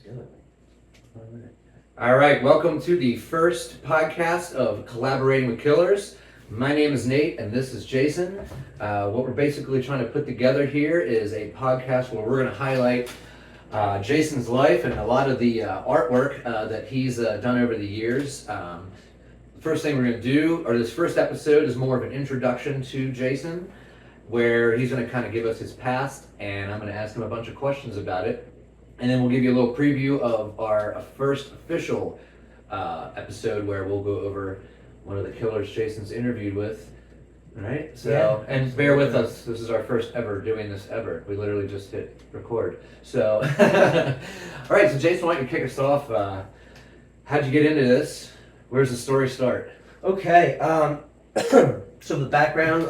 do it. All right, welcome to the first podcast of Collaborating with Killers. My name is Nate, and this is Jason. What we're basically trying to put together here is a podcast where we're going to highlight Jason's life and a lot of the artwork that he's done over the years. The first thing we're going to do, or this first episode, is more of an introduction to Jason, where he's going to kind of give us his past, and I'm going to ask him a bunch of questions about it. And then we'll give you a little preview of our first official episode where we'll go over one of the killers Jason's interviewed with. All right? So, Yeah, and bear with us. This is our first ever doing this ever. We literally just hit record. So, all right. So, Jason, why don't you kick us off? How'd you get into this? Where's the story start? Okay. So the background.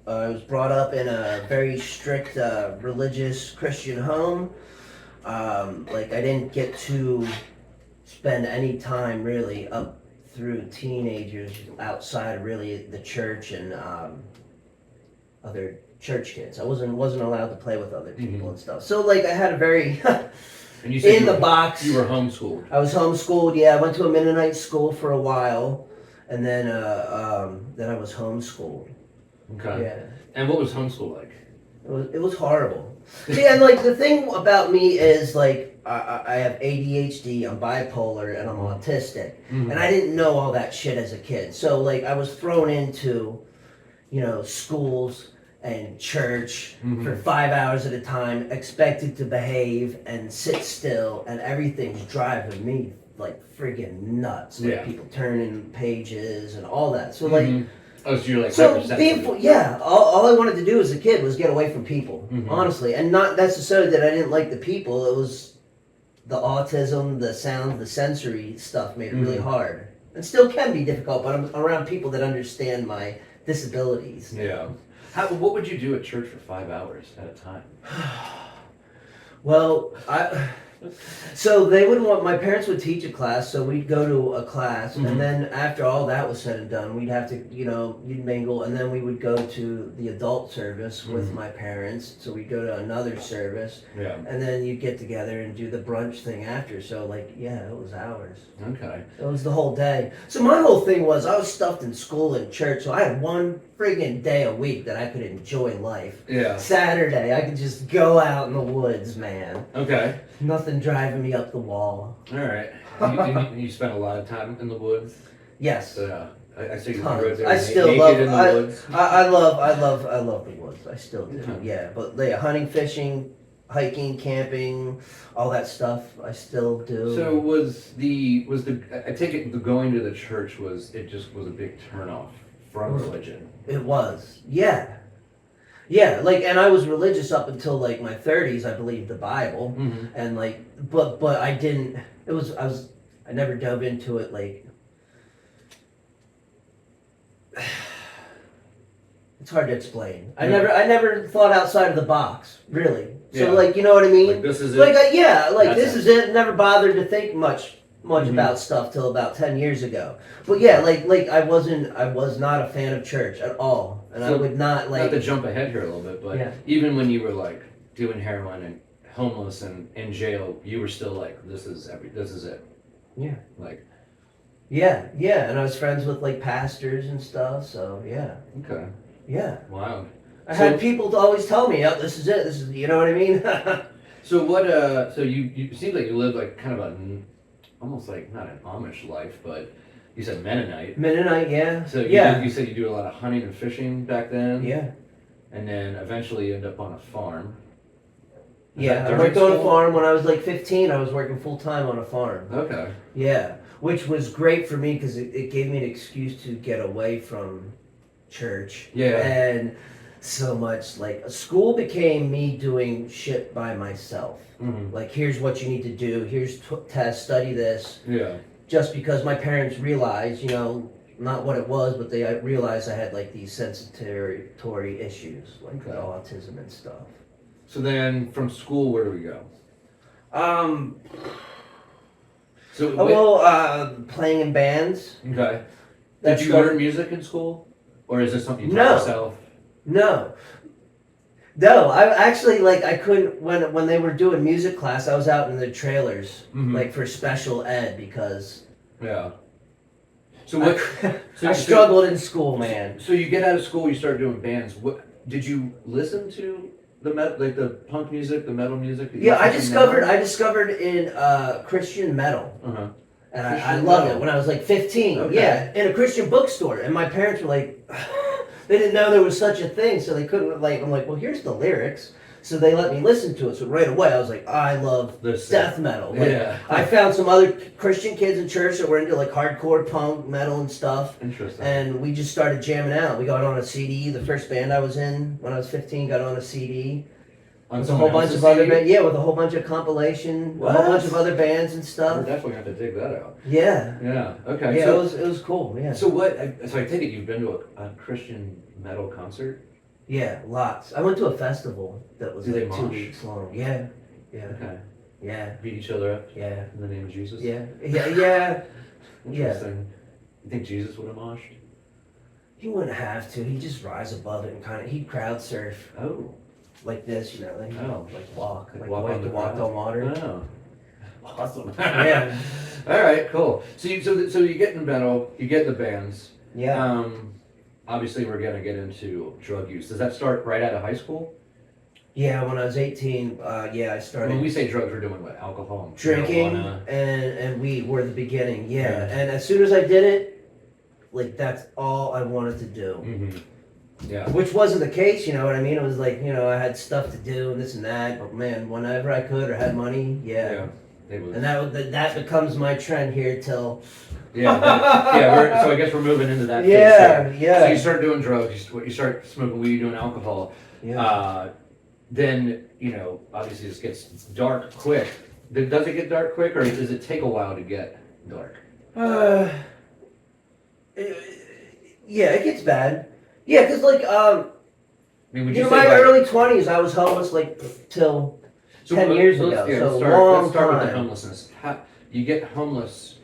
I was brought up in a very strict religious Christian home. I didn't get to spend any time really up through teenagers outside really the church and other church kids. I wasn't allowed to play with other people and stuff. So I had a very And you said in the box. You were homeschooled. I was homeschooled. Yeah, I went to a Mennonite school for a while, and then I was homeschooled. Okay. Yeah. And what was homeschool like? It was horrible. See, and the thing about me is I have ADHD, I'm bipolar, and I'm autistic, and I didn't know all that shit as a kid. So I was thrown into, schools and church for 5 hours at a time, expected to behave and sit still, and everything's driving me friggin' nuts. People turning pages and all that. So Oh, so you're so hypersensitive. people, yeah. All I wanted to do as a kid was get away from people, honestly, and not necessarily that I didn't like the people. It was the autism, the sound, the sensory stuff made it really hard, and still can be difficult. But I'm around people that understand my disabilities. Yeah. What would you do at church for 5 hours at a time? Well, so they would want, my parents would teach a class, so we'd go to a class, and then after all that was said and done, we'd have to, you'd mingle, and then we would go to the adult service with my parents, so we'd go to another service, Yeah. and then you'd get together and do the brunch thing after, so it was hours. Okay. It was the whole day. So my whole thing was, I was stuffed in school and church, so I had one friggin' day a week that I could enjoy life. Yeah. Saturday, I could just go out in the woods, man. Okay. Nothing driving me up the wall. All right. You spent a lot of time in the woods. Yes. So I see you Tons. were there I still naked love in the woods. I love the woods. I still do. Okay. Yeah, but hunting, fishing, hiking, camping, all that stuff, I still do. So I take it the going to the church was a big turnoff from religion. It was. Yeah. Yeah, and I was religious up until my 30s. I believed the Bible, and but I didn't. I never dove into it It's hard to explain. I never thought outside of the box, really. So you know what I mean? This is it. This is it. Never bothered to think much about stuff till about 10 years ago. But yeah, I was not a fan of church at all, and So, I would not Not to jump ahead here a little bit, but Yeah. even when you were doing heroin and homeless and in jail, you were still this is it. Yeah. Like, Yeah, and I was friends with pastors and stuff. So yeah, okay. yeah. Wow. I had people to always tell me, "Oh, this is it. This is," you know what I mean? So what? So you seem like you lived kind of almost not an Amish life, but you said Mennonite. Mennonite, yeah. So you said you do a lot of hunting and fishing back then. Yeah. And then eventually you end up on a farm. Is Yeah, that I during worked on a school? farm when I was 15. I was working full time on a farm. Okay. Yeah, which was great for me because it gave me an excuse to get away from church. Yeah. And so much school became me doing shit by myself. Mm-hmm. Here's what you need to do. Here's tests. Study this. Yeah. Just because my parents realized, not what it was, but they realized I had these sensory issues, Okay. autism and stuff. So then from school, where do we go? Playing in bands. Okay. That's Did you learn music in school? Or is this something you taught No. yourself? No. No, I actually I couldn't when they were doing music class. I was out in the trailers Mhm. for special ed because Yeah. So what? I struggled in school, man. So you get out of school, you start doing bands. What did you listen to the punk music, the metal music? That you Yeah, listen to now? I discovered in Christian metal. Uh-huh. And I Christian loved metal. it when I was like 15. Okay. Yeah, in a Christian bookstore. And my parents were like, they didn't know there was such a thing, so they couldn't, I'm like, well, here's the lyrics. So they let me listen to it. So right away, I was like, I love This death metal. Like, Yeah. I found some other Christian kids in church that were into hardcore punk metal and stuff. Interesting. And we just started jamming out. We got on a CD. The first band I was in when I was 15 got on a CD. On With a whole bunch of other bands. Yeah, with a whole bunch of compilation. A whole What? bunch of other bands and We're stuff. definitely have to dig that out. Yeah. Yeah. Okay. Yeah, so, it was cool. Yeah. so what? So I take it you've been to a Christian metal concert? Yeah, lots. I went to a festival that was Do they 2 mosh? weeks long. Yeah. Yeah. Okay. Yeah. Beat each other up Yeah. in the name of Jesus? Yeah. Yeah. Yeah. Interesting. You think Jesus would have moshed? He wouldn't have to. He'd just rise above it and he'd crowd surf Oh. like this, Oh. walk. Like Like walk the way on the you walked crowd? on water. Oh. Awesome. Yeah. All right, cool. So you get in metal, you get the bands. Yeah. Obviously, we're gonna get into drug use. Does that start right out of high school? Yeah, when I was 18, I started When we say drugs, we're doing what? Alcohol, drinking marijuana. and weed were the beginning. Yeah. Yeah. And as soon as I did it, that's all I wanted to do. Mm-hmm. Yeah. Which wasn't the case, you know what I mean? It was like, I had stuff to do and this and that, but man, whenever I could or had money, yeah. It was. And that becomes my trend here till. So I guess we're moving into that. Yeah, phase yeah. So you start doing drugs, you start smoking weed, doing alcohol. Yeah. Then obviously this gets dark quick. Does it get dark quick, or does it take a while to get dark? Yeah, it gets bad. Yeah, because I mean, would you say my like, early 20s, I was homeless till 10 years ago. Let's So start with the long homelessness. You get homeless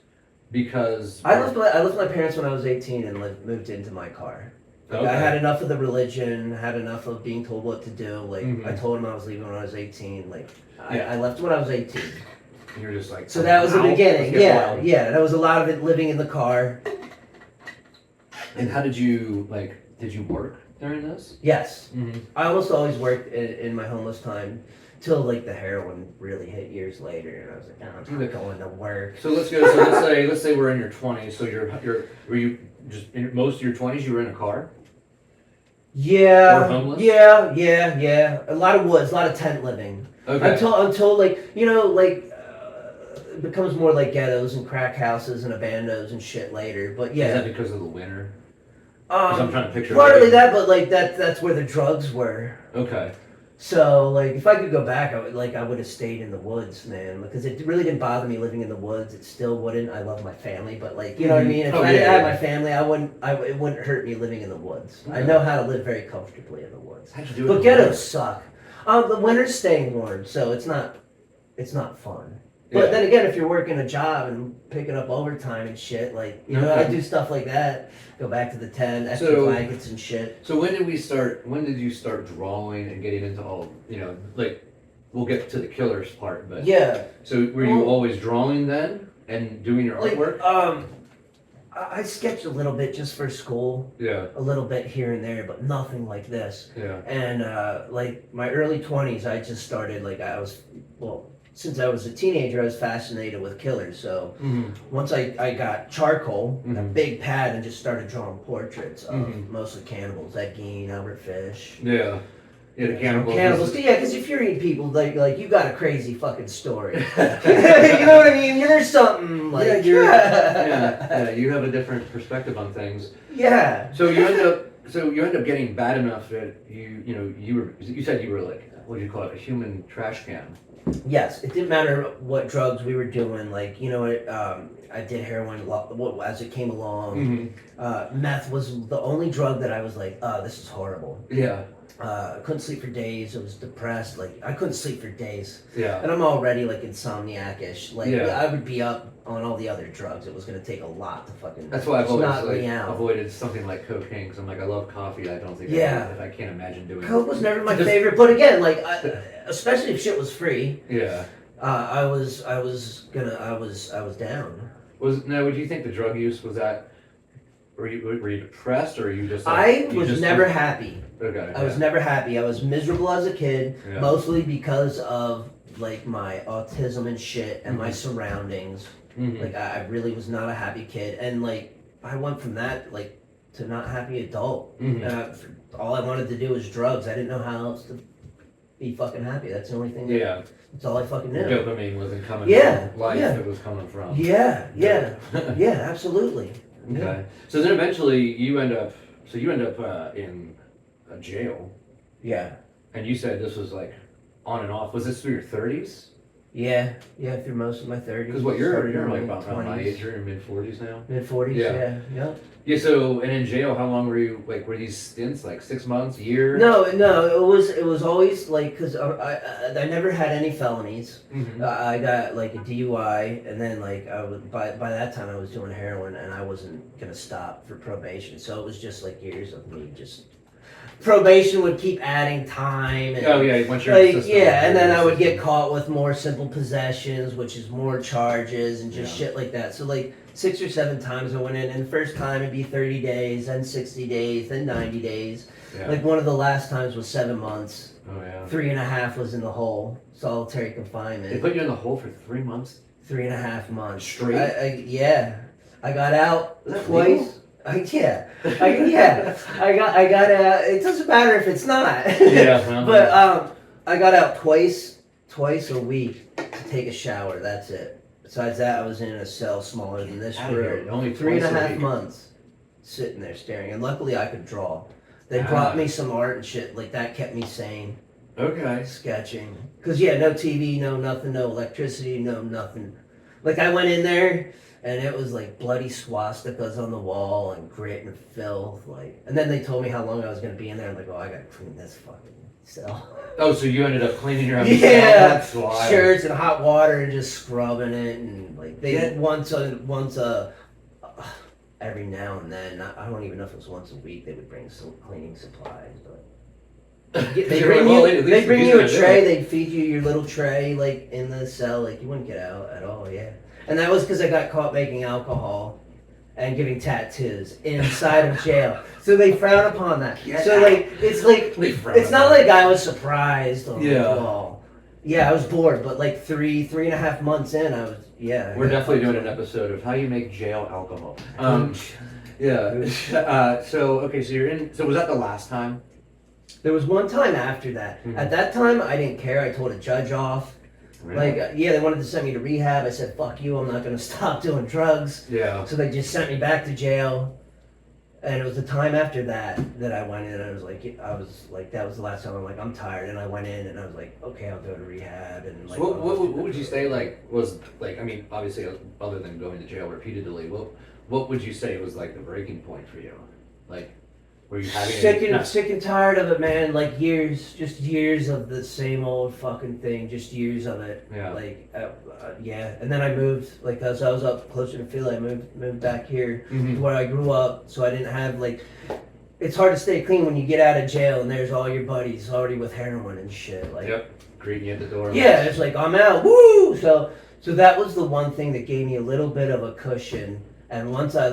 because I left my parents when I was 18 and moved into my car. Like, I had enough of the religion, had enough of being told what to do. Mhm. I told them I was leaving when I was 18. Yeah. I left when I was 18. And you're just like, So that was the "Ow, beginning. let's get Yeah, wild." yeah. That was a lot of it living in the car. And how did you Did you work during this? Yes. Mm-hmm. I almost always worked in my homeless time till the heroin really hit years later, and I was like, I'm not going to work. So let's go. So let's say we're in your 20s. So were you just in most of your 20s? You were in a car. Yeah. Or homeless? Yeah. A lot of woods, a lot of tent living. Okay. Until it becomes more like ghettos and crack houses and abandos and shit later. But Is yeah. that because of the winter? 'Cause I'm trying to picture. Partly that, but that's where the drugs were. Okay. So if I could go back, I would have stayed in the woods, man, because it really didn't bother me living in the woods. It still wouldn't. I love my family, but you know what I mean. If Oh, I didn't yeah, have yeah. my family, it wouldn't hurt me living in the woods. I Okay. know how to live very comfortably in the woods. How'd you do it? But in the ghettos winter? suck. The winter's staying warm, so it's not fun. But Yeah. then again, if you're working a job and picking up overtime and shit, I Okay. do stuff like that. Go back to the tent, extra So- blankets and shit. So when did you start drawing and getting into all, we'll get to the killers part, but Yeah. so were you Well- always drawing then and doing your artwork? I sketched a little bit just for school, Yeah, a little bit here and there, but nothing like this. yeah. And my early 20s, I just started since I was a teenager, I was fascinated with killers. So Mm-hmm. once I got charcoal, a Mhm. big pad, and just started drawing portraits of Mhm. mostly cannibals, Ed Gein, Albert Fish. Yeah. Yeah, the cannibals. Cannibals, yeah, because if you're eating people, you got a crazy fucking story. You know what I mean? There's something yeah, you have a different perspective on things. Yeah. So you end up getting bad enough that you said you were like, what do you call it, a human trash can. Yes, it didn't matter what drugs we were doing. I did heroin as it came along. Mm-hmm. Meth was the only drug that I was like, oh, this is horrible. Yeah. I couldn't sleep for days. I was depressed. Like I couldn't sleep for days. Yeah. And I'm already like insomniac-ish. Like Yeah. I would be up on all the other drugs. It was gonna take a lot to fucking. That's why I've just always knock like me out. avoided something like cocaine because I'm like I love coffee. I don't think Yeah. I can't imagine doing. Coke was never my Just- favorite, but again, like especially if shit was free, Yeah. I was down. Would you think the drug use was that? Were you depressed or were you just? I was never happy. Okay. I was never happy. I was miserable as a kid, Yeah. mostly because of like my autism and shit and my surroundings. Mhm. Like I really was not a happy kid, and like I went from that like to not happy adult. Mhm. And all I wanted to do was drugs. I didn't know how else to be fucking happy. That's the only thing. Yeah. That's all I fucking knew. Dopamine wasn't coming Yeah, from life. yeah. It was coming from. Yeah, yeah, absolutely. Okay. So then eventually you end up in a jail, Yeah, and you said this was like on and off. Was this through your 30s? yeah, through most of my 30s. Because what you're Started in like my about my 20s. age. You're in mid 40s now. Mid 40s, Yeah. yeah. Yeah. So and in jail, how long were you? Like were these stints like 6 months, a year? No, it was always like, because I never had any felonies. Mhm. I got like a DUI, and then like by that time I was doing heroin, and I wasn't gonna stop for probation, so it was just like years of me just. Probation would keep adding time. And, Oh yeah, once you're in like the system, yeah, and then you're in I the would get system. caught with more simple possessions, which is more charges and just Yeah. shit like that. So like 6 or 7 times I went in, and the first time it'd be 30 days, then 60 days, then 90 days. Yeah. Like one of the last times was 7 months. Oh yeah. 3.5 was in the hole, solitary They confinement. put you in the hole for 3 months. 3.5 months Straight? Yeah, I got out Is that twice. legal? I got out. It doesn't matter if it's not. Yeah. Well, But I got out twice a week to take a shower. That's it. Besides that, I was in a cell smaller than this Outta here. room. Only 3.5 week. months sitting there staring, and luckily I could draw. They Ah. brought me some art and shit like that, kept me sane. Okay. Sketching, cause yeah, no TV, no nothing, no electricity, no nothing. Like I went in there, and it was like bloody swastikas on the wall and grit and filth, like. And then they told me how long I was gonna be in there. I'm like, oh, I gotta clean this fucking cell. Oh, so you ended up cleaning your own Yeah, cell? That's wild. shirts and hot water and just scrubbing it, and like they Yeah. once every now and then. I don't even know if it was once a week. They would bring some cleaning supplies, but. They You're bring like, well, you. at They least bring he's you a gonna do tray. it. They feed you your little tray, like in the cell. Like you wouldn't get out at all. Yeah, and that was because I got caught making alcohol and giving tattoos inside of jail. So they frown upon that. Get So out. like They frown it's not upon like I was surprised. Or, Yeah. Well, yeah, I was bored, but like 3.5 months in, I was yeah. We're definitely doing an episode of how you make jail alcohol. Yeah. So okay, so you're in. So was that the last time? There was one time after that. Mhm. At that time, I didn't care. I told a judge off. Like, yeah, they wanted to send me to rehab. I said, fuck you, I'm not going to stop doing drugs. Yeah. So they just sent me back to jail. And it was the time after that I went in, and I was like, that was the last time. I'm like, I'm tired. And I went in, and I was like, okay, I'll go to rehab. And like, So I'll what do would the you say was I mean obviously other than going to jail repeatedly, what would you say was like the breaking point for you? Like were you having sick and tired of it, man. Like just years of the same old fucking thing. Just years of it. Yeah. Like, yeah. And then I moved. Like, as I was up closer to Philly, I moved back here Mhm. to where I grew up. So I didn't have like. It's hard to stay clean when you get out of jail and there's all your buddies already with heroin and shit. Like. Yep. Greeting you at the door. Yeah, it's like I'm out. Woo! So that was the one thing that gave me a little bit of a cushion. And once I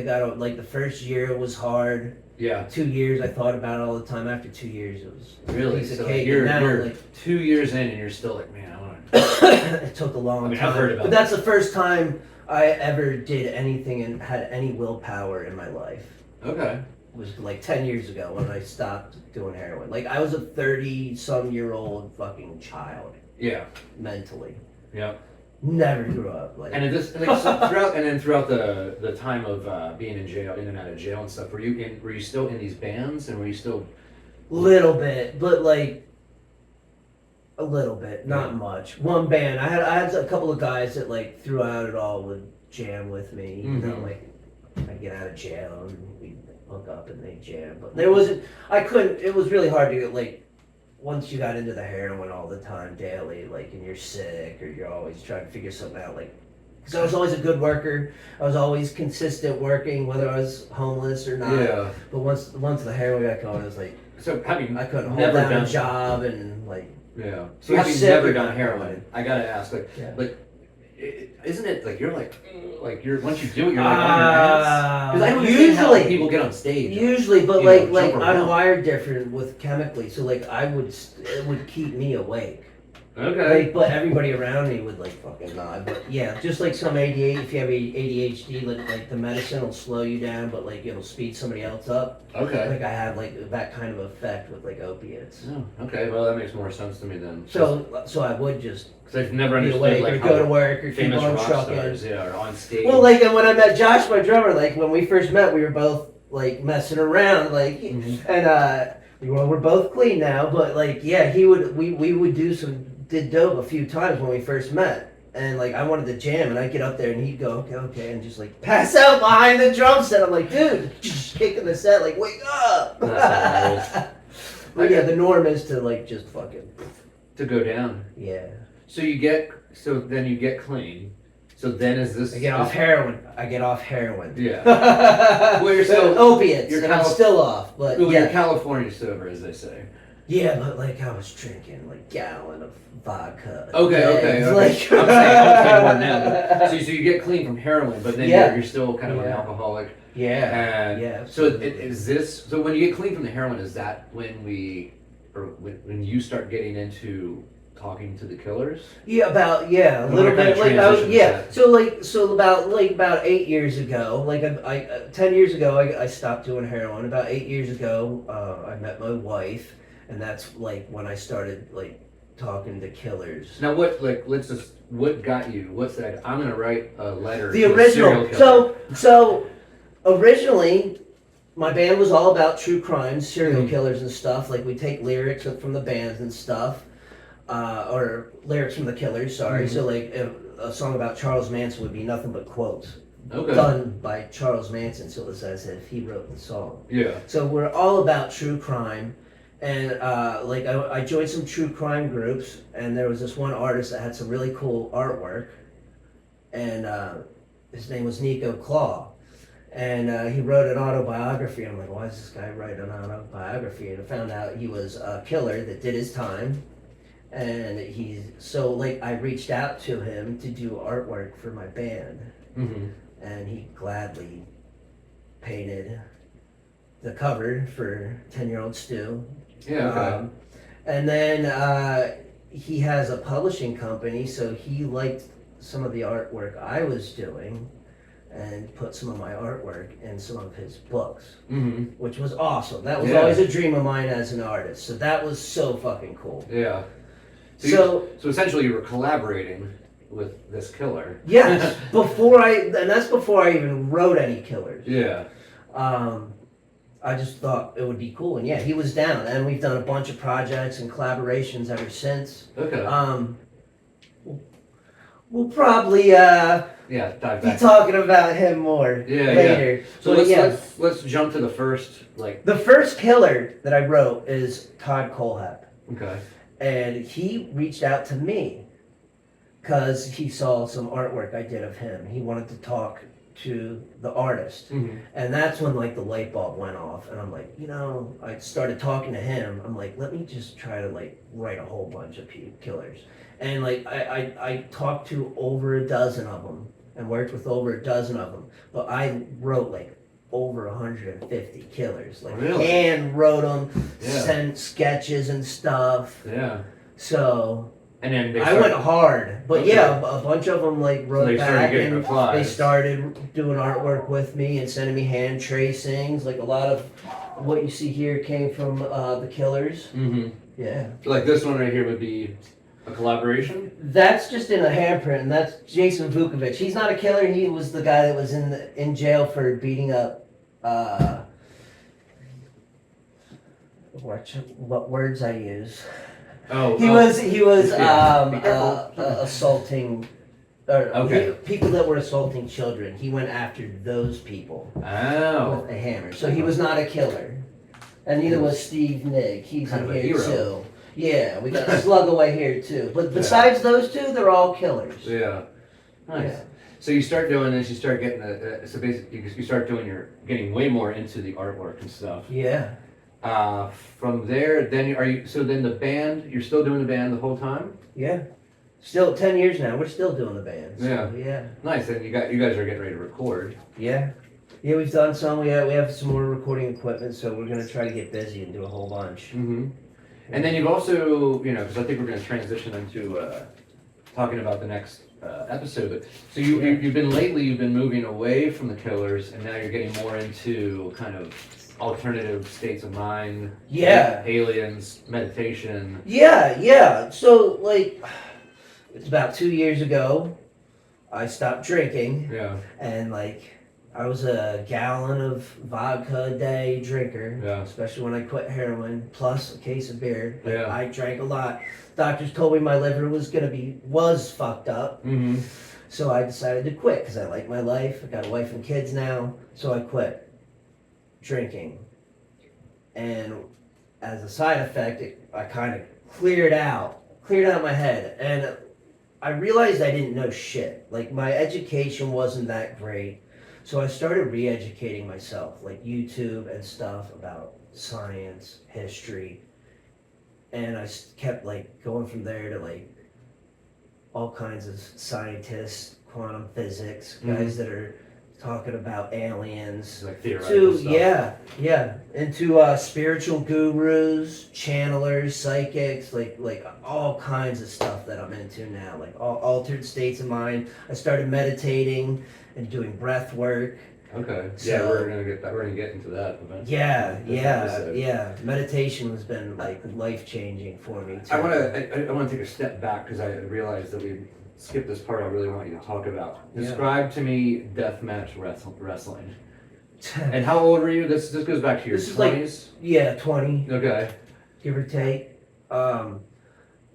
got out, like the first year was hard. Yeah. 2 years, I thought about it all the time. After 2 years, it was a Really? piece of So cake. you're And now, you're like, 2 years in and you're still like, man, I want to. it took a long I mean, time. I've heard about but that's the first time I ever did anything and had any willpower in my life. Okay. It was like 10 years ago when I stopped doing heroin. Like, I was a 30-some-year-old fucking child, Yeah. mentally. Yeah. Never grew up. Like, And so throughout the time of being in jail, in and out of jail and stuff, were you still in these bands and were you still? little bit, but like a little bit, not much. One band, I had a couple of guys that like throughout it all would jam with me. You know, Mhm. like I get out of jail and we hook up and they jam. But there wasn't. I couldn't. It was really hard to get like. Once you got into the heroin all the time, daily, like, and you're sick or you're always trying to figure something out, like, because I was always a good worker. I was always consistent working, whether I was homeless or not. Yeah. But once the heroin got going, it was like So having I couldn't hold never down done a job and like. Yeah. So I'm having sick never or done not. heroin, I gotta ask, like, Yeah. isn't it like you're once you do it, you're like on your ass? Because I don't understand how usually people get on stage. Usually, but You know, like jump I'm around. wired different with chemically, so like it would keep me awake. Okay. Like, but everybody around me would like fucking nod. But yeah, just like some ADHD, if you have ADHD, like the medicine will slow you down, but like it'll speed somebody else up. Okay. Like I had like that kind of effect with like opiates. Oh, okay. Well, that makes more sense to me then. So I would just Because I've never be understood awake like or how go to work or keep famous on rock trucking. stars, yeah, are on stage. Well, like, and when I met Josh, my drummer, like, when we first met, we were both, like, messing around, like, Mhm. and, well, we're both clean now, but, like, yeah, we would did dope a few times when we first met. And, like, I wanted to jam, and I'd get up there, and he'd go, okay, and just, like, pass out behind the drum set. I'm like, dude, just kicking the set, like, wake up! That's But, yeah, the norm is to, like, just fucking, to go down. yeah. So then you get clean. So then is this? I get off heroin. Yeah. Well, you're still- opiates, you're and I'm Calif- still off, but Well, yeah. you're California sober, as they say. Yeah, but like I was drinking like gallon of vodka. a Okay, day. okay. Like, I'm saying more now. But, so you get clean from heroin, but then Yeah. you're still kind of an Yeah. alcoholic. yeah, And yeah. So is this? So when you get clean from the heroin, is that when when you start getting into talking to the killers? Yeah, a And little what kind bit. of Like transition is yeah. that? So about 8 years ago, like I 10 years ago, I stopped doing heroin. About 8 years ago, I met my wife, and that's like when I started like talking to killers. Now what got you? What's that? I'm gonna write a letter. The to a serial original. killer. So originally, my band was all about true crimes, serial Mhm. killers and stuff. Like we take lyrics from the bands and stuff, or lyrics from the killers. Sorry. Mhm. So like a song about Charles Manson would be nothing but quotes Okay. done by Charles Manson. So it's as if he wrote the song. Yeah. So we're all about true crime. And like I joined some true crime groups, and there was this one artist that had some really cool artwork, and his name was Nico Claw, and he wrote an autobiography. I'm like, why does this guy write an autobiography? And I found out he was a killer that did his time, and I reached out to him to do artwork for my band, Mm-hmm. and he gladly painted the cover for 10-Year-Old Stu. Yeah. Okay. And then he has a publishing company, so he liked some of the artwork I was doing and put some of my artwork in some of his books, Mm-hmm. which was awesome. That was Yeah. always a dream of mine as an artist, so that was so fucking cool. Yeah. So So essentially, you were collaborating with this killer. yes, and that's before I even wrote any killers. Yeah. I just thought it would be cool, and yeah, he was down, and we've done a bunch of projects and collaborations ever since. Okay. We'll probably Yeah. Dive be back. talking about him more Yeah, later. So But let's jump to the first like. the first killer that I wrote is Todd Colehep, Okay. and he reached out to me because he saw some artwork I did of him. He wanted to talk to the artist, Mm-hmm. and that's when like the light bulb went off, and I'm like, I started talking to him. I'm like, let me just try to like write a whole bunch of killers, and like I talked to over a dozen of them and worked with over a dozen of them, but I wrote like over 150 killers, like Really? hand wrote them, Yeah. sent sketches and stuff. Yeah. So And then they I started- went hard, but Okay. yeah, a bunch of them like wrote they started back getting and replies. they started doing artwork with me and sending me hand tracings. Like a lot of what you see here came from the Killers. Mm-hmm. Yeah, Like this one right here would be a collaboration. that's just in a handprint, and that's Jason Vukovic. He's not a killer. He was the guy that was in jail for beating up. What words I use? Oh. He was Yeah, be careful. assaulting Okay. People that were assaulting children. He went after those people Oh. with a hammer. So he was not a killer. And neither was Steve Nick. He's Kind in of a here hero. too. Yeah, we got Slug Away here too. But besides those two, they're all killers. Yeah. Nice. Yeah. So you start doing this, you start getting so basically you start getting way more into the artwork and stuff. Yeah. From there, then then the band, you're still doing the band the whole time? Yeah. Still 10 years now. We're still doing the band. So, Yeah. Yeah. Nice. And you guys are getting ready to record. Yeah. Yeah, we've done some. We have some more recording equipment, so we're gonna try to get busy and do a whole bunch. Mm-hmm. And then you've also, because I think we're going to transition into talking about the next episode. But so you've been moving away from the Killers, and now you're getting more into kind of alternative states of mind. Yeah. Aliens, meditation. Yeah. So like, it's about 2 years ago, I stopped drinking, Yeah. and like, I was a gallon of vodka a day drinker, Yeah. especially when I quit heroin, plus a case of beer. Like, Yeah. I drank a lot. Doctors told me my liver was fucked up, Mm-hmm. so I decided to quit because I like my life. I got a wife and kids now, so I quit drinking. And as a side effect, I kind of cleared out my head, and I realized I didn't know shit. Like, my education wasn't that great. So I started re-educating myself, like YouTube and stuff about science, history, and I kept like going from there to like all kinds of scientists, quantum physics, guys that are talking about aliens. Like theoretical stuff. Into spiritual gurus, channelers, psychics, like all kinds of stuff that I'm into now, like all altered states of mind. I started meditating and doing breath work. Okay. So- Yeah, we're gonna get into that eventually. Yeah. Meditation has been like life changing for me too. I want to take a step back because I realized that we skipped this part I really want you to talk about. Yeah. Describe to me deathmatch wrestling. And how old were you? This goes back to your This is like- 20s? Yeah, 20, Okay. give or take.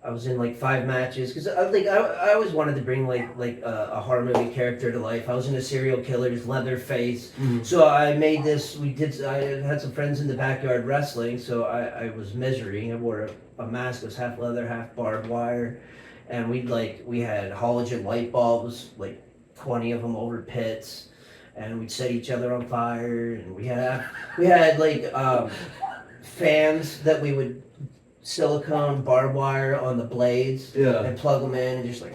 I was in like 5 matches because I always wanted to bring like a horror movie character to life. I was into serial killers, Leatherface. Mhm. So I made this. I had some friends in the backyard wrestling. So I was Misery. I wore a mask that was half leather, half barbed wire, and we had halogen light bulbs, like 20 of them over pits, and we'd set each other on fire. And we had like fans that we would silicone barbed wire on the blades Yeah. and plug them in and just like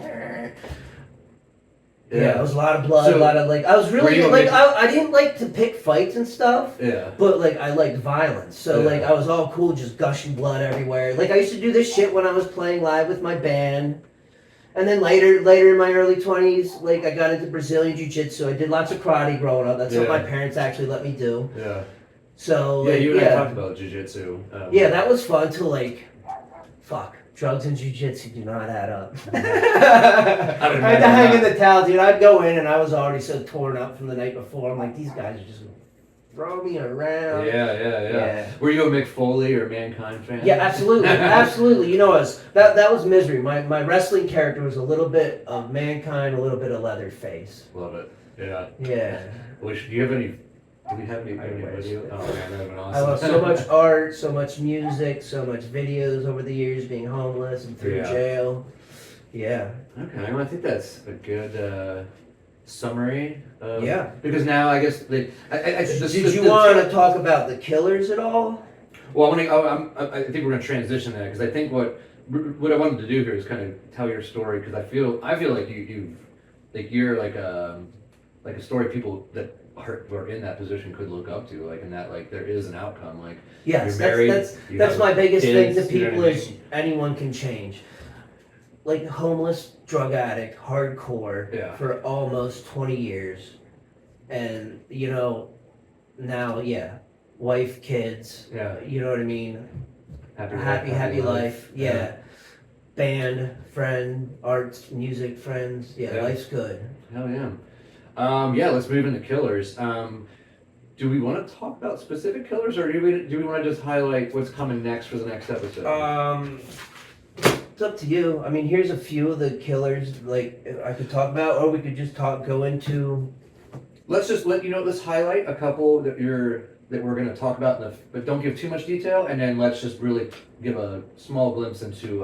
Yeah. it was a lot of blood, So, a lot of like I was were really you a like mix- I didn't like to pick fights and stuff, Yeah. but like I liked violence. So Yeah. like I was all cool, just gushing blood everywhere. Like I used to do this shit when I was playing live with my band. And then later in my early 20s, like I got into Brazilian Jiu-Jitsu. I did lots of karate growing up. That's what Yeah. my parents actually let me do. Yeah. So Yeah, like, you and I talked about jiu-jitsu. yeah, that was fun till like, fuck, drugs and jujitsu do not add up. I don't had to know hang in that. the towel, dude. I'd go in and I was already so torn up from the night before. I'm like, these guys are just throwing me around. Yeah. Were you a Mick Foley or Mankind fan? Yeah, absolutely, absolutely. You know, that was Misery. My wrestling character was a little bit of Mankind, a little bit of Leatherface. Love it. Yeah. Yeah. Do we have any I wish. video? Oh man, that'd been I awesome. love so much art, so much music, so much videos over the years, being homeless and through Yeah. jail. Yeah. Okay, well, I think that's a good summary. Yeah. Because now I guess the Did you want to talk about the Killers at all? Well, I think we're going to transition that because I think what I wanted to do here is kind of tell your story because I feel like you're like a story people that are in that position could look up to, like in that like there is an outcome, like Yes, you're married, that's have my biggest thing kids, to you know people what I is mean? anyone can change. Like homeless, drug addict, hardcore Yeah. for almost 20 years. And, now, wife, kids, Yeah. you know what I mean? Happy Happy life. Yeah. Band, friend, arts, music, friends. Yeah, Yeah. life's good. Hell yeah. Yeah, let's move into killers. Do we want to talk about specific killers, or do we want to just highlight what's coming next for the next episode? It's up to you. I mean, here's a few of the killers like I could talk about, or we could just go into. Let's just let's highlight a couple that we're going to talk about, but don't give too much detail, and then let's just really give a small glimpse into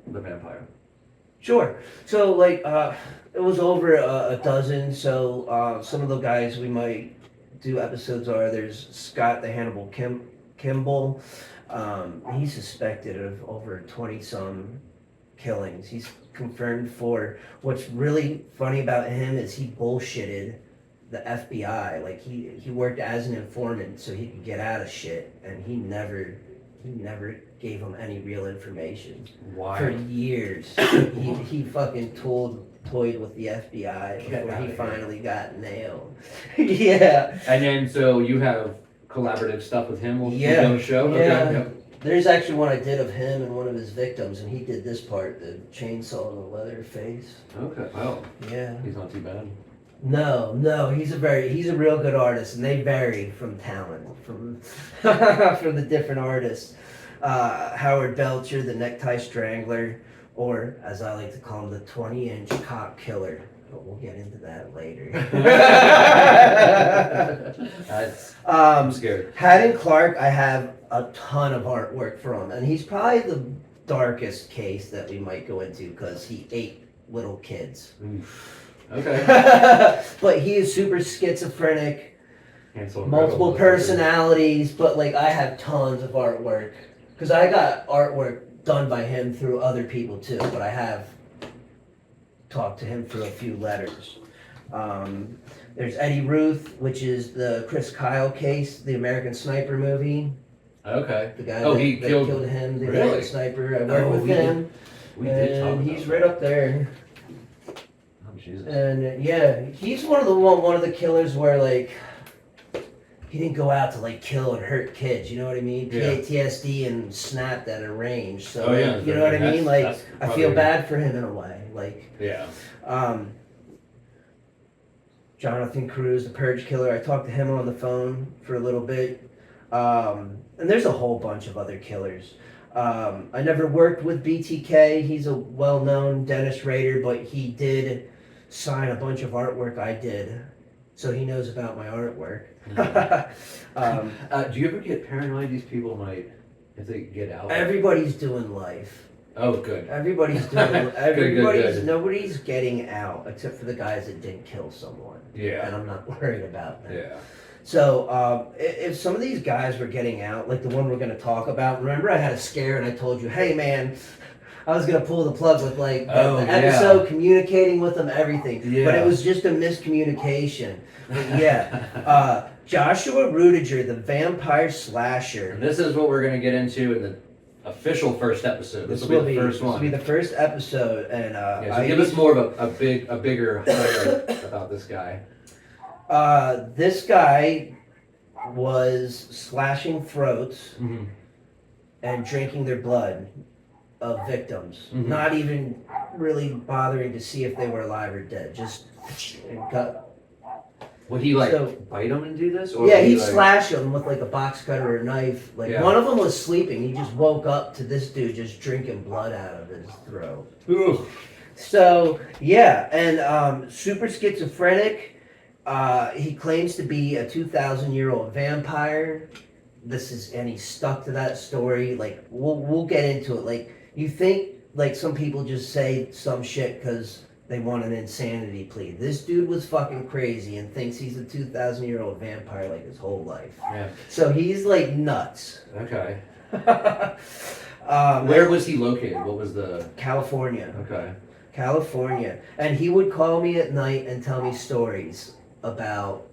the vampire. Sure. So like it was over a dozen. So some of the guys we might do episodes are there's Scott the Hannibal Kimball. He's suspected of over 20 some killings. He's confirmed for. What's really funny about him is he bullshitted the FBI. Like he worked as an informant so he could get out of shit, and he never gave them any real information. Why? For years. he fucking toyed with the FBI before he finally got nailed. Yeah. And then so you have collaborative stuff with him. We'll do a show. Yeah. Okay. Yep. There's actually one I did of him and one of his victims, and he did this part, the chainsaw and the leather face. Okay. Oh. Yeah. He's not too bad. No, he's a real good artist, and they vary from talent, from from the different artists. Howard Belcher, the Necktie Strangler, or as I like to call him, the 20-inch cock killer. But we'll get into that later. I'm scared. Haddon Clark, I have a ton of artwork from, and he's probably the darkest case that we might go into because he ate little kids. Okay. But he is super schizophrenic, Hansel multiple personalities, but like I have tons of artwork because I got artwork done by him through other people too, but I have talked to him through a few letters. There's Eddie Ruth, which is the Chris Kyle case, the American Sniper movie. Okay. The guy that killed him, the Really? American Sniper. I worked with him, We did talk and about he's that. right up there. Oh, Jesus. And he's one of the killers where like he didn't go out to like kill and hurt kids. You know what I mean? Yeah. PTSD and snapped at a range. So Oh, yeah, you know what I mean? Like that's I feel bad for him in a way. Like Yeah. Jonathan Cruz, the Purge killer. I talked to him on the phone for a little bit. And there's a whole bunch of other killers. I never worked with BTK. He's a well-known Dennis Rader, but he did sign a bunch of artwork I did, so he knows about my artwork. Do you ever get paranoid these people might, if they get out? Everybody's doing life. Oh, good. Everybody's doing. Good. Nobody's getting out except for the guys that didn't kill someone. Yeah. And I'm not worried about that. Yeah. So if some of these guys were getting out, like the one we're going to talk about, remember I had a scare and I told you, hey man, I was going to pull the plug with like the episode, communicating with them, everything. Yeah. But it was just a miscommunication. Yeah. Joshua Rudiger, the vampire slasher. And this is what we're going to get into in the official first episode. This will be the first one. This will be the first episode. And so give us more of a bigger highlight about this guy. This guy was slashing throats and drinking their blood of victims, not even really bothering to see if they were alive or dead. Just cut. Would he bite them and do this? Or Yeah, he'd slash them with like a box cutter or a knife. Like Yeah. one of them was sleeping. He just woke up to this dude just drinking blood out of his throat. Ooh. So yeah, and super schizophrenic. He claims to be a 2,000-year-old vampire. And he stuck to that story. Like we'll get into it. Like you think like some people just say some shit because they want an insanity plea. This dude was fucking crazy and thinks he's a 2,000-year-old vampire like his whole life. Yeah. So he's like nuts. Okay. Where Where was he located? What was the... California. Okay. California. And he would call me at night and tell me stories about,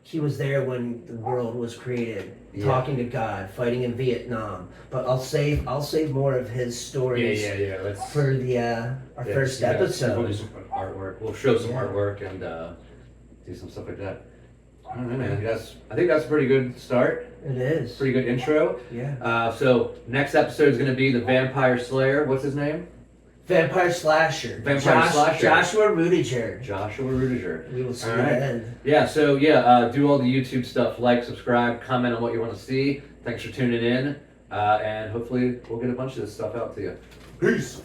he was there when the world was created, talking to God, fighting in Vietnam. But I'll save more of his stories Yeah. Let's, for the our first episode. We'll do some artwork. We'll show some artwork and do some stuff like that. I don't know, man. I think that's a pretty good start. It is. Pretty good intro. Yeah. So next episode is going to be the Vampire Slayer. What's his name? Vampire Slasher. Slasher. Joshua Rudiger. Joshua Rudiger. We will see All you right. at the end. Yeah, so do all the YouTube stuff, like, subscribe, comment on what you want to see. Thanks for tuning in. and hopefully we'll get a bunch of this stuff out to you. Peace.